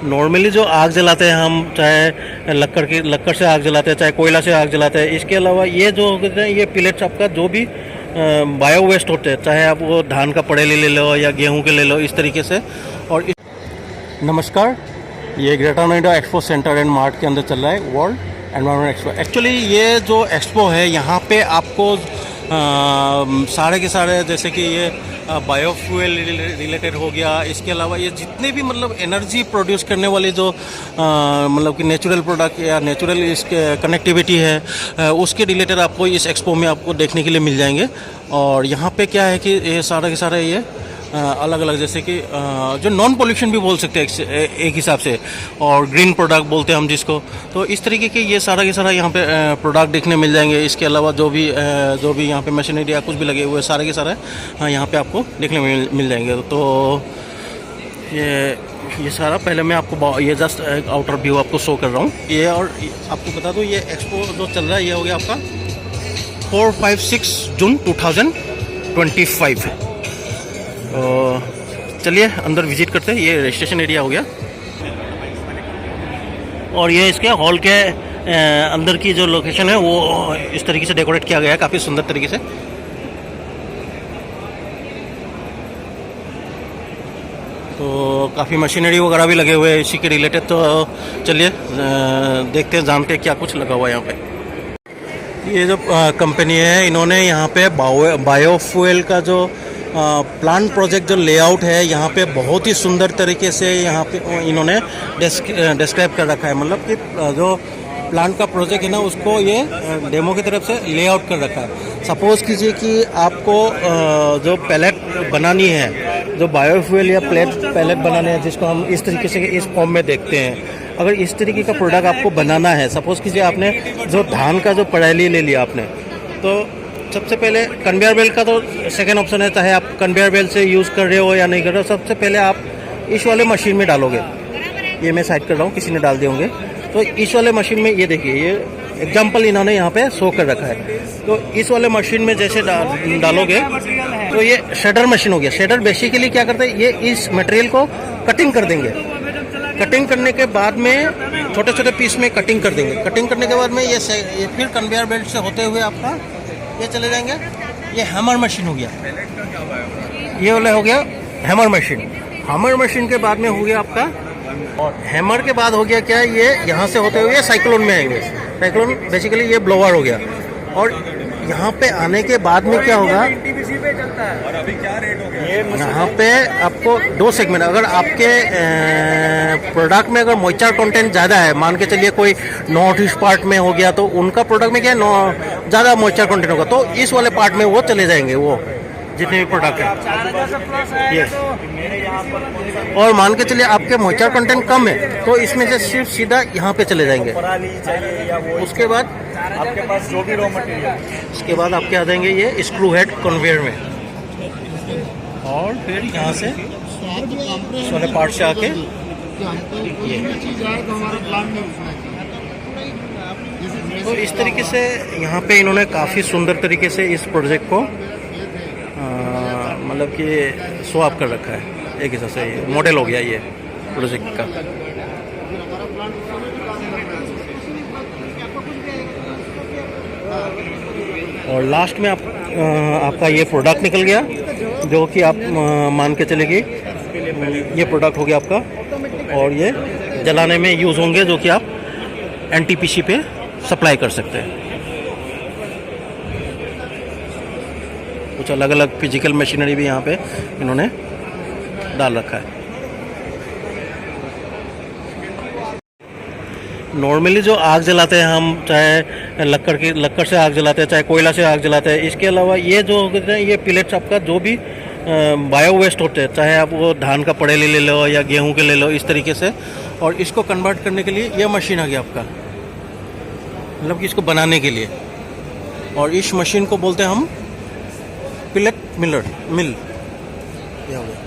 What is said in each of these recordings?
Normally जो आग जलाते हैं हम, चाहे लक्कड़ से आग जलाते हैं, चाहे कोयला से आग जलाते हैं, इसके अलावा ये जो होते हैं ये पिलेट्स आपका जो भी बायो वेस्ट होते हैं, चाहे आप वो धान का पड़ेली ले लो या गेहूं के ले लो, इस तरीके से। और नमस्कार, ये greater Noida expo centre and mart के अंदर चल रहा है वर्ल्ड एनवायरनमेंट एक्सपो। एक्चुअली ये जो एक्सपो है यहाँ पे आपको सारे के सारे, जैसे कि ये बायोफ्यूल रिलेटेड हो गया, इसके अलावा ये जितने भी मतलब एनर्जी प्रोड्यूस करने वाले जो मतलब कि नेचुरल प्रोडक्ट या नेचुरल इसके कनेक्टिविटी है, उसके रिलेटेड आपको इस एक्सपो में आपको देखने के लिए मिल जाएंगे। और यहाँ पे क्या है कि ये सारे के सारे ये अलग अलग, जैसे कि जो नॉन पोल्यूशन भी बोल सकते हैं एक हिसाब से, और ग्रीन प्रोडक्ट बोलते हैं हम जिसको, तो इस तरीके के ये सारा के सारा यहाँ पे प्रोडक्ट देखने मिल जाएंगे। इसके अलावा जो भी यहाँ पे मशीनरी या कुछ भी लगे हुए सारे के सारे यहाँ पे आपको देखने मिल जाएंगे। तो ये सारा पहले मैं आपको ये जस्ट एक आउटर व्यू आपको शो कर रहा हूँ ये। और आपको बता दूँ ये एक्सपो जो चल रहा है ये हो गया आपका 4-5-6 जून 2025। तो चलिए अंदर विजिट करते हैं। ये रजिस्ट्रेशन एरिया हो गया और ये इसके हॉल के अंदर की जो लोकेशन है वो इस तरीके से डेकोरेट किया गया है, काफ़ी सुंदर तरीके से। तो काफ़ी मशीनरी वगैरह भी लगे हुए हैं इसी के रिलेटेड। तो चलिए देखते हैं, जानते हैं क्या कुछ लगा हुआ है यहाँ पे। ये जो कंपनी है इन्होंने यहाँ पे बायोफ्यूल का जो प्लांट प्रोजेक्ट जो लेआउट है यहाँ पे बहुत ही सुंदर तरीके से यहाँ पे इन्होंने डिस्क्राइब कर रखा है। मतलब कि जो प्लांट का प्रोजेक्ट है ना उसको ये डेमो की तरफ से लेआउट कर रखा है। सपोज़ कीजिए कि आपको जो पैलेट बनानी है, जो बायोफ्यूल या पैलेट बनाने हैं, जिसको हम इस तरीके से इस फॉर्म में देखते हैं, अगर इस तरीके का प्रोडक्ट आपको बनाना है, सपोज़ कीजिए आपने जो धान का जो पड़ेली ले लिया आपने, तो सबसे पहले कन्वेयर बेल्ट का तो सेकेंड ऑप्शन है, चाहे आप कन्वेयर बेल्ट से यूज़ कर रहे हो या नहीं कर रहे हो। सबसे पहले आप इस वाले मशीन में डालोगे। ये मैं साइड कर रहा हूँ, किसी ने डाल दिए होंगे। तो इस वाले मशीन में ये देखिए, ये एग्जांपल इन्होंने यहाँ पे शो कर रखा है। तो इस वाले मशीन में जैसे डालोगे तो ये शेडर मशीन हो गया। शेडर बेसिकली क्या करता है, ये इस मटेरियल को कटिंग कर देंगे। कटिंग करने के बाद में छोटे छोटे पीस में कटिंग कर देंगे। कटिंग करने के बाद में ये फिर कन्वेयर बेल्ट से होते हुए आपका ये चले जाएंगे। ये हैमर मशीन हो गया, ये वाला हो गया हैमर मशीन। हैमर मशीन के बाद में हो गया आपका, और हैमर के बाद हो गया क्या, ये यहाँ से होते हुए साइक्लोन में आएंगे। साइक्लोन बेसिकली ये ब्लोअर हो गया। और यहाँ पे आने के बाद में क्या होगा, यहाँ पे आपको दो सेगमेंट, अगर आपके प्रोडक्ट में अगर मॉइस्चर कंटेंट ज़्यादा है, मान के चलिए कोई नॉर्थ ईस्ट पार्ट में हो गया, तो उनका प्रोडक्ट में क्या है ज़्यादा मॉइस्चर कंटेंट होगा, तो इस वाले पार्ट में वो चले जाएंगे, वो जितने भी प्रोडक्ट है। यस, और मान के चलिए आपके मॉइस्चर कंटेंट कम है तो इसमें से सिर्फ सीधा यहाँ पे चले जाएंगे। उसके बाद आपके पास जो भी रॉ मटेरियल, इसके बाद आपके आ जाएंगे ये स्क्रू हेड कन्वेयर में, और फिर यहाँ से इस वाले पार्ट से आके ये। तो इस तरीके से यहाँ पे इन्होंने काफ़ी सुंदर तरीके से इस प्रोजेक्ट को मतलब कि शो अप कर रखा है। एक हिसाब से ये मॉडल हो गया ये प्रोजेक्ट का। और लास्ट में आपका ये प्रोडक्ट निकल गया, जो कि आप मान के चलेगी ये प्रोडक्ट हो गया आपका, और ये जलाने में यूज़ होंगे, जो कि आप NTPC पे सप्लाई कर सकते हैं। कुछ अलग अलग फिजिकल मशीनरी भी यहाँ पे इन्होंने डाल रखा है। नॉर्मली जो आग जलाते हैं हम, चाहे लक्कड़ से आग जलाते हैं, चाहे कोयला से आग जलाते हैं, इसके अलावा ये जो होते हैं ये पिलेट्स आपका जो भी बायो वेस्ट होते हैं, चाहे आप वो धान का पड़ेली ले लो या गेहूं के ले लो, इस तरीके से। और इसको कन्वर्ट करने के लिए ये मशीन आ गया आपका, मतलब कि इसको बनाने के लिए। और इस मशीन को बोलते हैं हम पिलेट मिल। ये हो गया।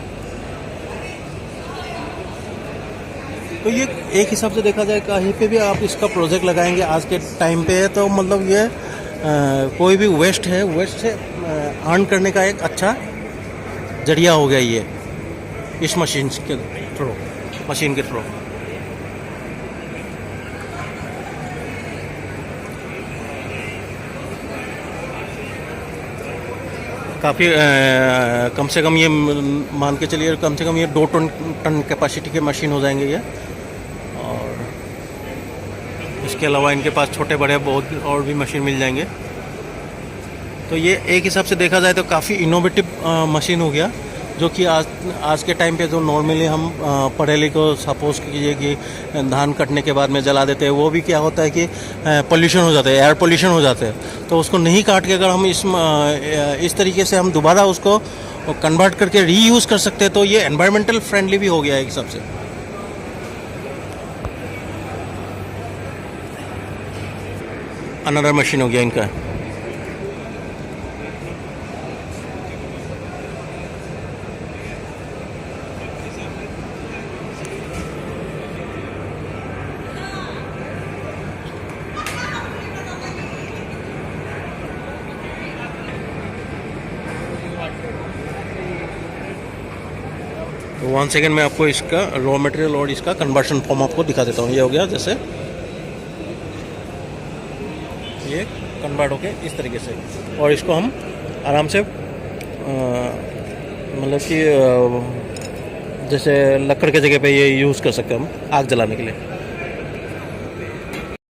तो ये एक हिसाब से देखा जाए कहीं पे भी आप इसका प्रोजेक्ट लगाएंगे आज के टाइम पे, तो मतलब ये कोई भी वेस्ट है, वेस्ट से अर्न करने का एक अच्छा जरिया हो गया ये इस मशीन के थ्रू। काफ़ी कम से कम ये मान के चलिए कम से कम ये 2 टन कैपेसिटी के मशीन हो जाएंगे ये। और इसके अलावा इनके पास छोटे बड़े बहुत और भी मशीन मिल जाएंगे। तो ये एक हिसाब से देखा जाए तो काफ़ी इनोवेटिव मशीन हो गया, जो कि आज के टाइम पे जो नॉर्मली हम पढ़े लिखे सपोज कीजिए कि धान कटने के बाद में जला देते हैं, वो भी क्या होता है कि पोल्यूशन हो जाता है, एयर पोल्यूशन हो जाते हैं। तो उसको नहीं काट के अगर हम इस तरीके से हम दोबारा उसको कन्वर्ट करके रीयूज़ कर सकते हैं, तो ये एनवायरमेंटल फ्रेंडली भी हो गया है एक हिसाब से। अनदर मशीन हो गया इनका। तो 1 सेकेंड में आपको इसका रॉ मटेरियल और इसका कन्वर्शन फॉर्म आपको दिखा देता हूँ। ये हो गया, जैसे ये कन्वर्ट होके इस तरीके से, और इसको हम आराम से मतलब कि जैसे लकड़ के जगह पे ये यूज़ कर सकते हैं हम आग जलाने के लिए।